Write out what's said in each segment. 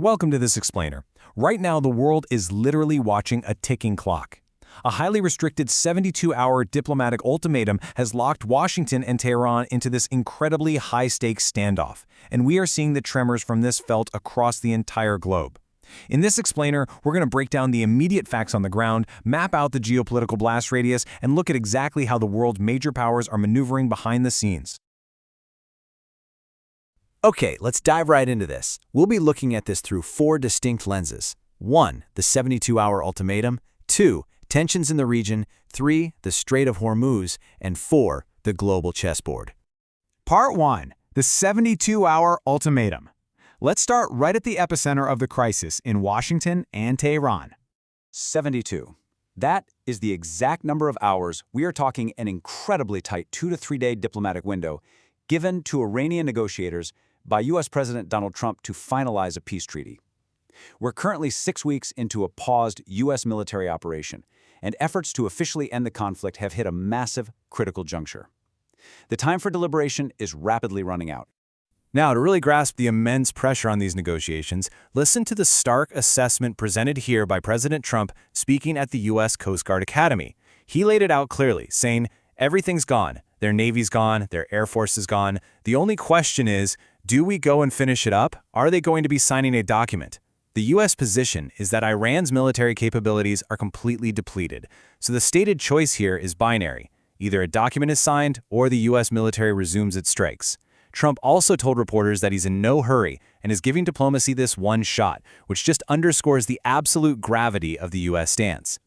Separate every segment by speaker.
Speaker 1: Welcome to this explainer. Right now, the world is literally watching a ticking clock. A highly restricted 72-hour diplomatic ultimatum has locked Washington and Tehran into this incredibly high-stakes standoff, and we are seeing the tremors from this felt across the entire globe. In this explainer, we're going to break down the immediate facts on the ground, map out the geopolitical blast radius, and look at exactly how the world's major powers are maneuvering behind the scenes.
Speaker 2: Okay, let's dive right into this. We'll be looking at this through four distinct lenses. 1. The 72-hour ultimatum. 2. Tensions in the region. 3. The Strait of Hormuz. And 4. The global chessboard.
Speaker 3: Part 1. The 72-hour ultimatum. Let's start right at the epicenter of the crisis in Washington and Tehran.
Speaker 4: 72. That is the exact number of hours. We are talking an incredibly tight 2 to 3 day diplomatic window given to Iranian negotiators by U.S. President Donald Trump to finalize a peace treaty. We're currently 6 weeks into a paused U.S. military operation, and efforts to officially end the conflict have hit a massive, critical juncture. The time for deliberation is rapidly running out.
Speaker 1: Now, to really grasp the immense pressure on these negotiations, listen to the stark assessment presented here by President Trump speaking at the U.S. Coast Guard Academy. He laid it out clearly, saying, "Everything's gone. Their Navy's gone, their Air Force is gone. The only question is, do we go and finish it up? Are they going to be signing a document?" The U.S. position is that Iran's military capabilities are completely depleted, so the stated choice here is binary. Either a document is signed or the U.S. military resumes its strikes. Trump also told reporters that he's in no hurry and is giving diplomacy this one shot, which just underscores the absolute gravity of the U.S. stance.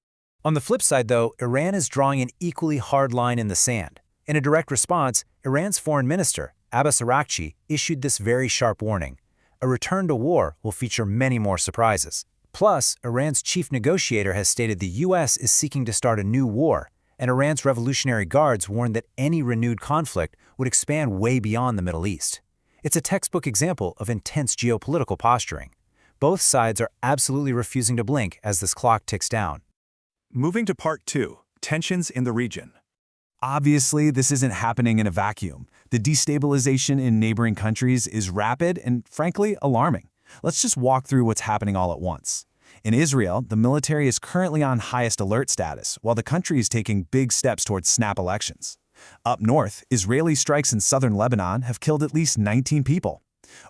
Speaker 2: On the flip side, though, Iran is drawing an equally hard line in the sand. In a direct response, Iran's foreign minister, Abbas Araghchi, issued this very sharp warning. A return to war will feature many more surprises. Plus, Iran's chief negotiator has stated the U.S. is seeking to start a new war, and Iran's Revolutionary Guards warned that any renewed conflict would expand way beyond the Middle East. It's a textbook example of intense geopolitical posturing. Both sides are absolutely refusing to blink as this clock ticks down.
Speaker 5: Moving to Part 2, Tensions in the Region.
Speaker 1: Obviously, this isn't happening in a vacuum. The destabilization in neighboring countries is rapid and, frankly, alarming. Let's just walk through what's happening all at once. In Israel, the military is currently on highest alert status, while the country is taking big steps towards snap elections. Up north, Israeli strikes in southern Lebanon have killed at least 19 people.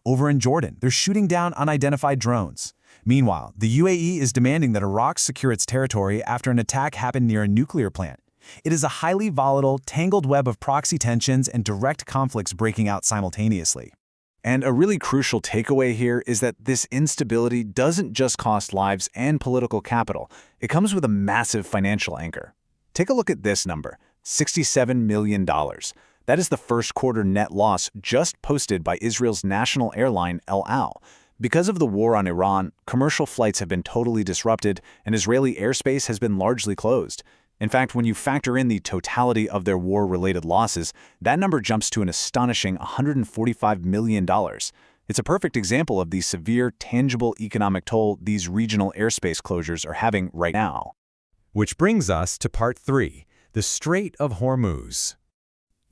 Speaker 1: Over in Jordan, they're shooting down unidentified drones. Meanwhile, the UAE is demanding that Iraq secure its territory after an attack happened near a nuclear plant. It is a highly volatile, tangled web of proxy tensions and direct conflicts breaking out simultaneously.
Speaker 5: And a really crucial takeaway here is that this instability doesn't just cost lives and political capital. It comes with a massive financial anchor. Take a look at this number, $67 million. That is the first quarter net loss just posted by Israel's national airline El Al. Because of the war on Iran, commercial flights have been totally disrupted and Israeli airspace has been largely closed. In fact, when you factor in the totality of their war-related losses, that number jumps to an astonishing $145 million. It's a perfect example of the severe, tangible economic toll these regional airspace closures are having right now.
Speaker 1: Which brings us to Part 3, the Strait of Hormuz.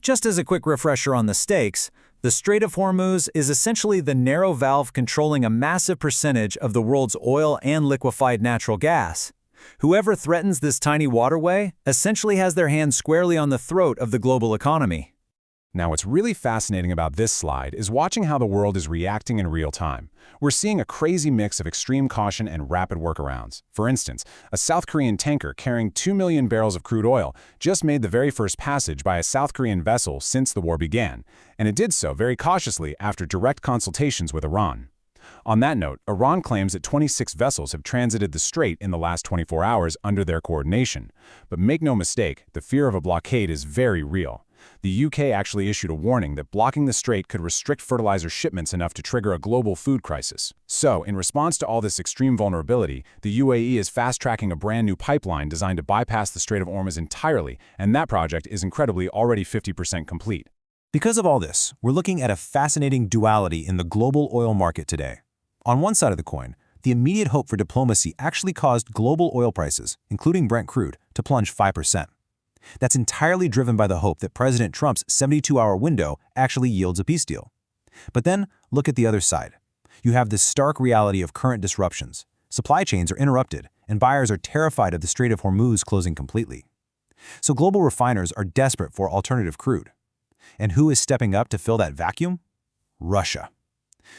Speaker 2: Just as a quick refresher on the stakes, the Strait of Hormuz is essentially the narrow valve controlling a massive percentage of the world's oil and liquefied natural gas. Whoever threatens this tiny waterway essentially has their hand squarely on the throat of the global economy.
Speaker 6: Now, what's really fascinating about this slide is watching how the world is reacting in real time. We're seeing a crazy mix of extreme caution and rapid workarounds. For instance, a South Korean tanker carrying 2 million barrels of crude oil just made the very first passage by a South Korean vessel since the war began, and it did so very cautiously after direct consultations with Iran. On that note, Iran claims that 26 vessels have transited the strait in the last 24 hours under their coordination. But make no mistake, the fear of a blockade is very real. The UK actually issued a warning that blocking the strait could restrict fertilizer shipments enough to trigger a global food crisis. So, in response to all this extreme vulnerability, the UAE is fast-tracking a brand new pipeline designed to bypass the Strait of Hormuz entirely, and that project is incredibly already 50% complete.
Speaker 1: Because of all this, we're looking at a fascinating duality in the global oil market today. On one side of the coin, the immediate hope for diplomacy actually caused global oil prices, including Brent crude, to plunge 5%. That's entirely driven by the hope that President Trump's 72-hour window actually yields a peace deal. But then, look at the other side.
Speaker 2: You have this stark reality of current disruptions. Supply chains are interrupted, and buyers are terrified of the Strait of Hormuz closing completely. So global refiners are desperate for alternative crude. And who is stepping up to fill that vacuum? Russia.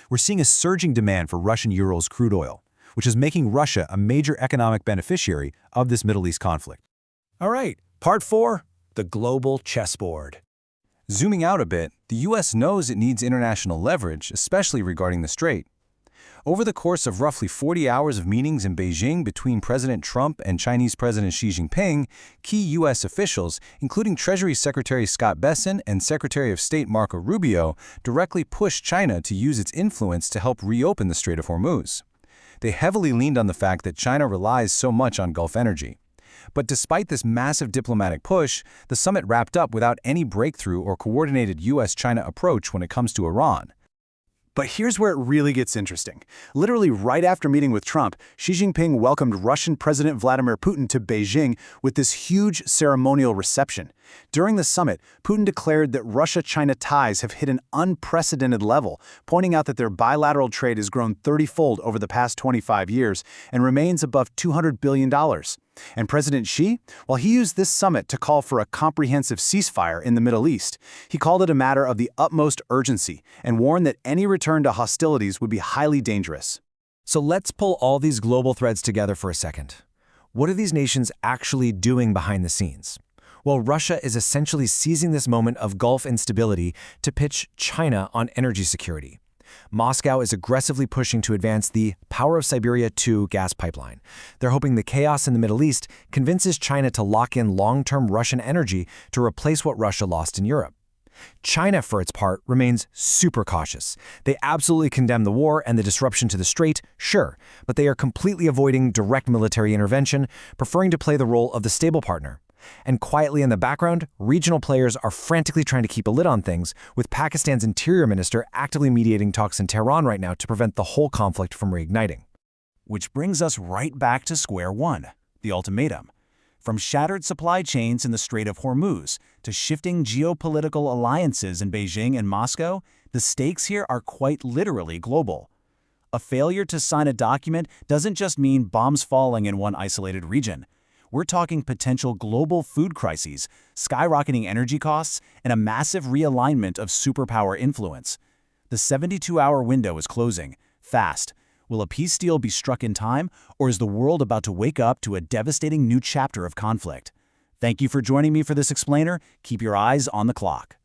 Speaker 2: We're seeing a surging demand for Russian Urals crude oil, which is making Russia a major economic beneficiary of this Middle East conflict.
Speaker 7: All right, part 4, the global chessboard.
Speaker 6: Zooming out a bit, the U.S. knows it needs international leverage, especially regarding the Strait. Over the course of roughly 40 hours of meetings in Beijing between President Trump and Chinese President Xi Jinping, key U.S. officials, including Treasury Secretary Scott Bessent and Secretary of State Marco Rubio, directly pushed China to use its influence to help reopen the Strait of Hormuz. They heavily leaned on the fact that China relies so much on Gulf energy. But despite this massive diplomatic push, the summit wrapped up without any breakthrough or coordinated U.S.-China approach when it comes to Iran.
Speaker 3: But here's where it really gets interesting. Literally right after meeting with Trump, Xi Jinping welcomed Russian President Vladimir Putin to Beijing with this huge ceremonial reception. During the summit, Putin declared that Russia-China ties have hit an unprecedented level, pointing out that their bilateral trade has grown 30-fold over the past 25 years and remains above $200 billion. And President Xi, well, he used this summit to call for a comprehensive ceasefire in the Middle East. He called it a matter of the utmost urgency and warned that any return to hostilities would be highly dangerous.
Speaker 2: So let's pull all these global threads together for a second. What are these nations actually doing behind the scenes? Well, Russia is essentially seizing this moment of Gulf instability to pitch China on energy security. Moscow is aggressively pushing to advance the Power of Siberia 2 gas pipeline. They're hoping the chaos in the Middle East convinces China to lock in long-term Russian energy to replace what Russia lost in Europe. China, for its part, remains super cautious. They absolutely condemn the war and the disruption to the Strait, sure, but they are completely avoiding direct military intervention, preferring to play the role of the stable partner. And quietly in the background, regional players are frantically trying to keep a lid on things, with Pakistan's interior minister actively mediating talks in Tehran right now to prevent the whole conflict from reigniting.
Speaker 1: Which brings us right back to square one, the ultimatum. From shattered supply chains in the Strait of Hormuz to shifting geopolitical alliances in Beijing and Moscow, the stakes here are quite literally global. A failure to sign a document doesn't just mean bombs falling in one isolated region. We're talking potential global food crises, skyrocketing energy costs, and a massive realignment of superpower influence. The 72-hour window is closing, fast. Will a peace deal be struck in time, or is the world about to wake up to a devastating new chapter of conflict? Thank you for joining me for this explainer. Keep your eyes on the clock.